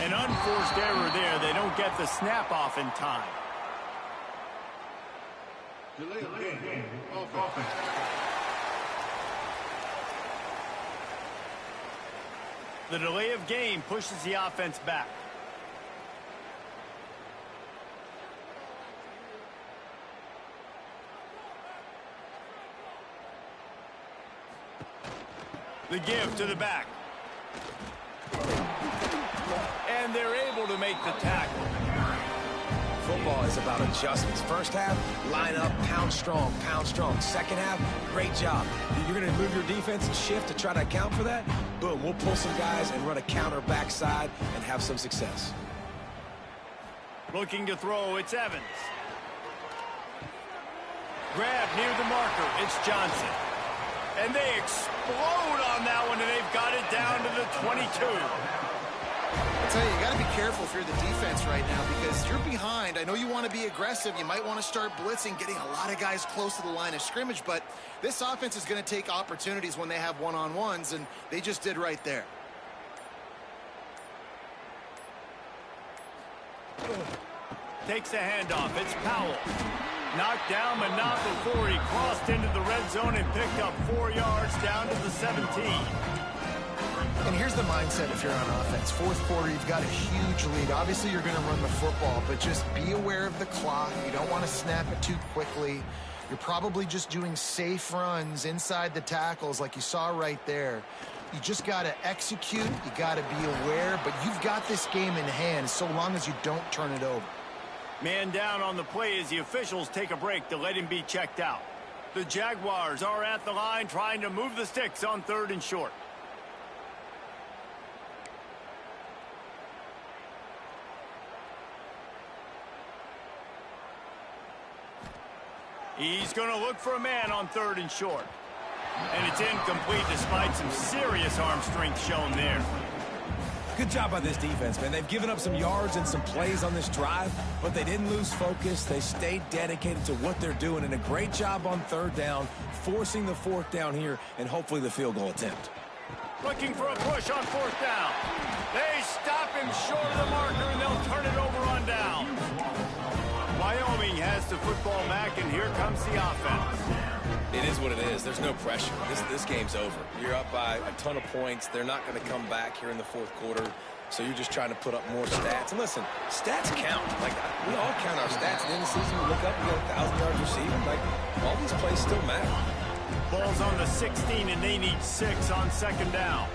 An unforced error there. They don't get the snap off in time. Delay of game. Offense. The delay of game pushes the offense back. The give to the back. And they're able to make the tackle. Football is about adjustments. First half, line up, pound strong, pound strong. Second half, great job. You're going to move your defense and shift to try to account for that? Boom, we'll pull some guys and run a counter backside and have some success. Looking to throw, it's Evans. Grab near the marker, it's Johnson. And they explode on that one, and they've got it down to the 22. I tell you, you got to be careful if you're the defense right now because you're behind. I know you want to be aggressive. You might want to start blitzing, getting a lot of guys close to the line of scrimmage, but this offense is going to take opportunities when they have one-on-ones, and they just did right there. Takes the handoff. It's Powell. Knocked down, but not before he crossed into the red zone and picked up 4 yards down to the 17. And here's the mindset if you're on offense. Fourth quarter, you've got a huge lead. Obviously, you're going to run the football, but just be aware of the clock. You don't want to snap it too quickly. You're probably just doing safe runs inside the tackles like you saw right there. You just got to execute. You got to be aware, but you've got this game in hand so long as you don't turn it over. Man down on the play as the officials take a break to let him be checked out. The Jaguars are at the line trying to move the sticks on 3rd and short. He's going to look for a man on 3rd and short. And it's incomplete despite some serious arm strength shown there. Good job by this defense, man. They've given up some yards and some plays on this drive, but they didn't lose focus. They stayed dedicated to what they're doing, and a great job on 3rd down, forcing the 4th down here, and hopefully the field goal attempt. Looking for a push on 4th down. They stop him short of the marker, and they'll turn it over on down. Wyoming has the football back, and here comes the offense. It is what it is. There's no pressure. This game's over. You're up by a ton of points. They're not going to come back here in the 4th quarter, so you're just trying to put up more stats. And listen, stats count. Like, we all count our stats. At the end of the season, we look up, we got 1,000 yards receiving. Like, all these plays still matter. Ball's on the 16, and they need 6 on 2nd down.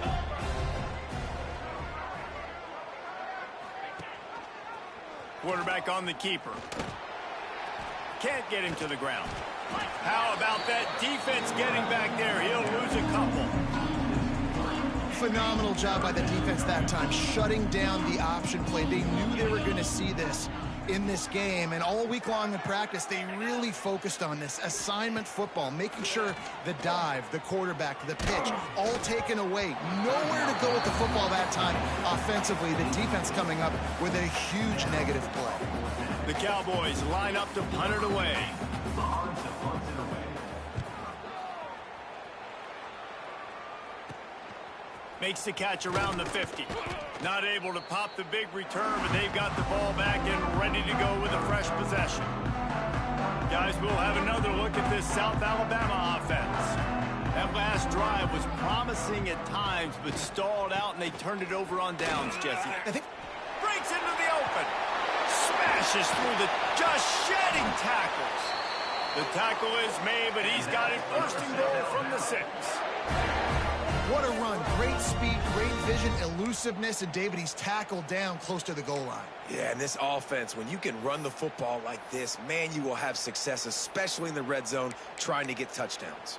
Quarterback on the keeper. Can't get him to the ground. How about that defense getting back there? He'll lose a couple. Phenomenal job by the defense that time, shutting down the option play. They knew they were going to see this in this game, and all week long in practice, they really focused on this assignment football, making sure the dive, the quarterback, the pitch, all taken away. Nowhere to go with the football that time offensively. The defense coming up with a huge negative play. The Cowboys line up to punt it away. Makes the catch around the 50. Not able to pop the big return, but they've got the ball back and ready to go with a fresh possession. Guys, we'll have another look at this South Alabama offense. That last drive was promising at times, but stalled out, and they turned it over on downs, Jesse. I think breaks into the open. Smashes through the just shedding tackles. The tackle is made, but he's got it 1st and goal from the 6. What a run. Great speed, great vision, elusiveness, and David, he's tackled down close to the goal line. Yeah, and this offense, when you can run the football like this, man, you will have success, especially in the red zone, trying to get touchdowns.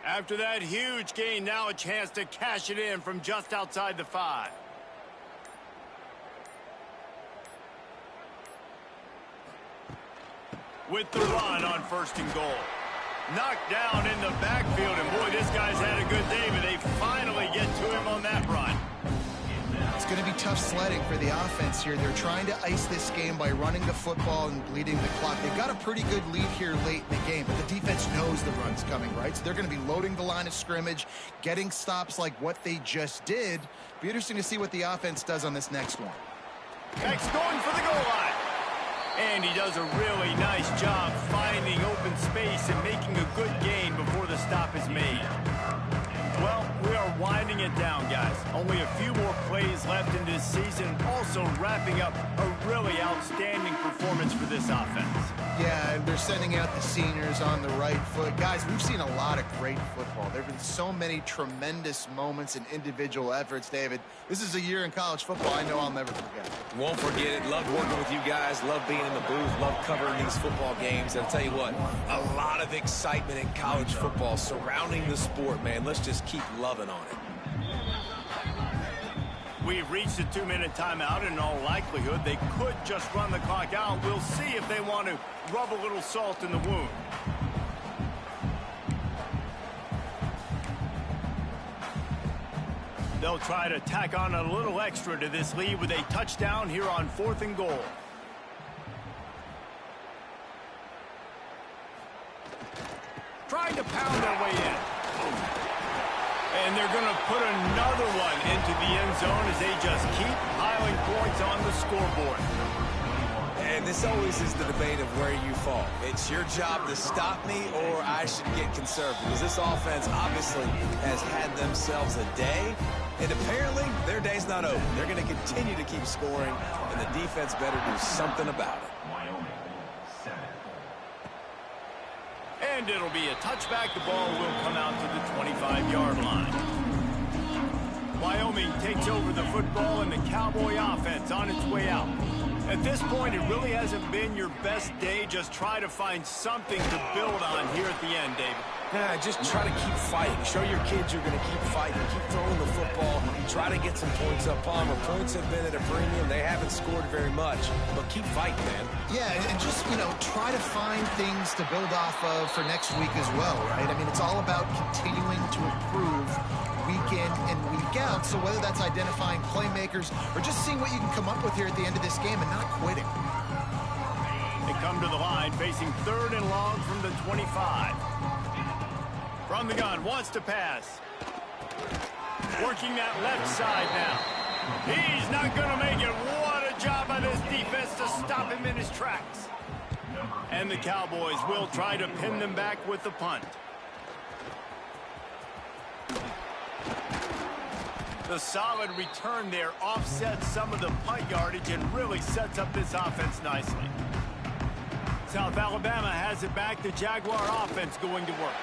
After that huge gain, now a chance to cash it in from just outside the 5. With the run on 1st and goal. Knocked down in the backfield, and boy, this guy's had a good day, but they finally get to him on that run. tough sledding for the offense here. They're trying to ice this game by running the football and bleeding the clock. They've got a pretty good lead here late in the game, but the defense knows the run's coming, right? So they're going to be loading the line of scrimmage, getting stops like what they just did. Be interesting to see what the offense does on this next one. Next, going for the goal line. And he does a really nice job finding open space and making a good gain before the stop is made. Well, we are winding it down, guys. Only a few more plays left in this season. Also wrapping up a really outstanding performance for this offense. Yeah, they're sending out the seniors on the right foot. Guys, we've seen a lot of great football. There have been so many tremendous moments and individual efforts, David. This is a year in college football I know I'll never forget. Won't forget it. Loved working with you guys. Loved being in the booth. Loved covering these football games. And I'll tell you what, a lot of excitement in college football surrounding the sport, man. Let's just keep loving on it. We've reached a 2-minute timeout. In all likelihood, they could just run the clock out. We'll see if they want to rub a little salt in the wound. They'll try to tack on a little extra to this lead with a touchdown here on 4th and goal. Trying to pound their way in. And they're going to put another one into the end zone as they just keep piling points on the scoreboard. And this always is the debate of where you fall. It's your job to stop me or I should get conserved, because this offense obviously has had themselves a day, and apparently their day's not over. They're going to continue to keep scoring, and the defense better do something about it. And it'll be a touchback. The ball will come out to the 25-yard line. Wyoming takes over the football, and the Cowboy offense on its way out. At this point, it really hasn't been your best day. Just try to find something to build on here at the end, David. Yeah, just try to keep fighting. Show your kids you're going to keep fighting. Keep throwing the football. Try to get some points up. Palmer, points have been at a premium. They haven't scored very much, but keep fighting, man. Yeah, and just, try to find things to build off of for next week as well, right? I mean, it's all about continuing to improve week in and week out. So whether that's identifying playmakers or just seeing what you can come up with here at the end of this game and not quitting. They come to the line facing 3rd and long from the 25. From the gun, wants to pass. Working that left side now. He's not going to make it. What a job by this defense to stop him in his tracks. And the Cowboys will try to pin them back with the punt. The solid return there offsets some of the punt yardage and really sets up this offense nicely. South Alabama has it back. The Jaguar offense going to work.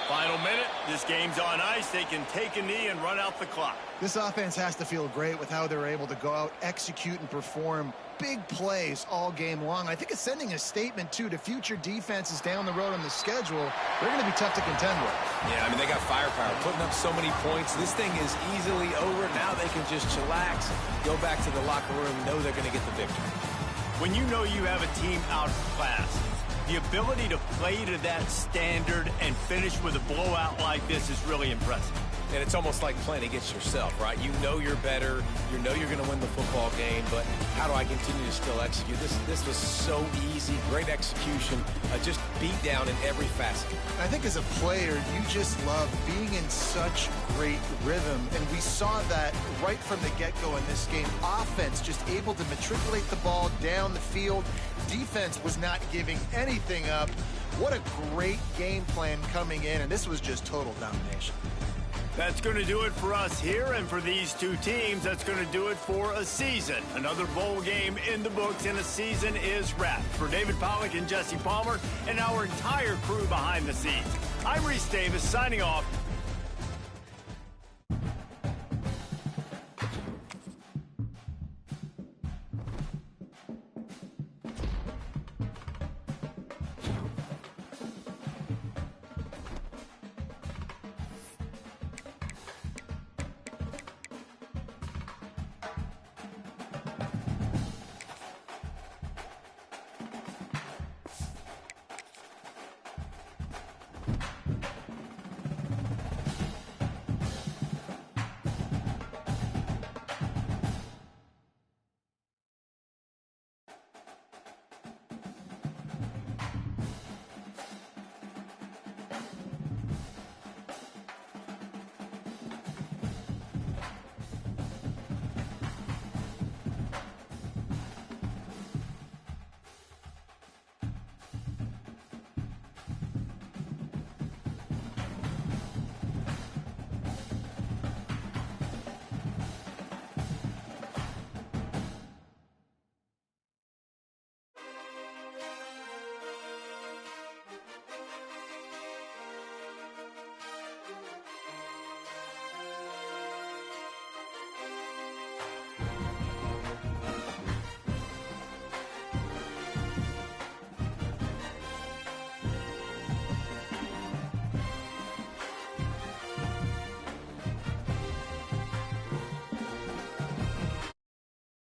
Final minute. This game's on ice. They can take a knee and run out the clock. This offense has to feel great with how they're able to go out, execute, and perform big plays all game long. I think it's sending a statement, too, to future defenses down the road on the schedule. They're going to be tough to contend with. Yeah, I mean, they got firepower, putting up so many points. This thing is easily over. Now they can just chillax, go back to the locker room, know they're going to get the victory. When you know you have a team outclassed, the ability to play to that standard and finish with a blowout like this is really impressive. And it's almost like playing against yourself, right? You know you're better. You know you're going to win the football game, but how do I continue to still execute? This was so easy. Great execution. Just beat down in every facet. I think as a player, you just love being in such great rhythm, and we saw that right from the get-go in this game. Offense just able to matriculate the ball down the field. Defense was not giving anything up. What a great game plan coming in, and this was just total domination. That's going to do it for us here, and for these two teams, that's going to do it for a season. Another bowl game in the books, and a season is wrapped. For David Pollack and Jesse Palmer and our entire crew behind the scenes, I'm Reese Davis signing off.